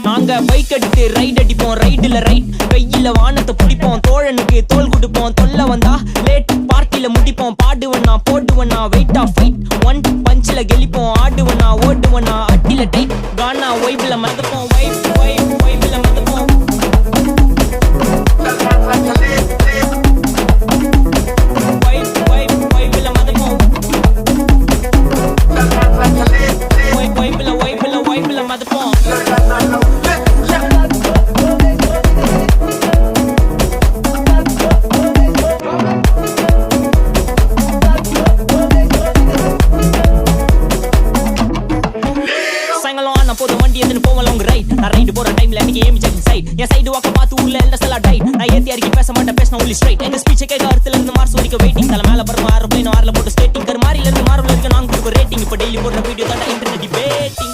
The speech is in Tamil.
நாங்க பைக் எடுத்து ரைட் அடிப்போம், ரைடுல ரைட் கையில வானத்தை பிடிப்போம், தோழனுக்கு தோல் கொடுப்போம், தொல்ல வந்தா லேட் பார்ட்டில முடிப்போம், பாடுவண்ணா போடுவண்ணா வெயிட் ஆஃப் ஃபைட் ஒன் பஞ்சில கெளிப்போம், ஆடுவண்ணா ஓடுவண்ணா அட்டில டைட் கானா வைப்ல மறந்துப்போம், வைப்ல மறந்துப்போம், வைப்ல மறந்துப்போம், வைப்ல மறந்துப்போம். போதும் வண்டி எதுன்னு போவலாம் உங்க ரைட் நான் ரைடு போற டைம்ல எனக்கு ஏமி செக் சைட் என் சைடு வாக்க பார்த்து ஊர்ல எல்லாம் செல்லா டைட் நான் ஏத்தி அடிக்கி பேச மாட்டேன் பேசினா ஒன்லி ஸ்ட்ரைட் எங்க ஸ்பீச் கேட்க அர்த்தத்துல இருந்து மார்ஸ் வரைக்கும் வெயிட்டிங் தலை மேல பரமா ஆறு பிளேன் ஆறுல போட்டு ஸ்கேட்டிங் கர் மாரில இருந்து மார்வல இருக்கு நாங்க கொடுக்க ரேட்டிங் இப்போ டெய்லி போடுற வீடியோ தான் இன்டர்நெட் டிபேட்டிங்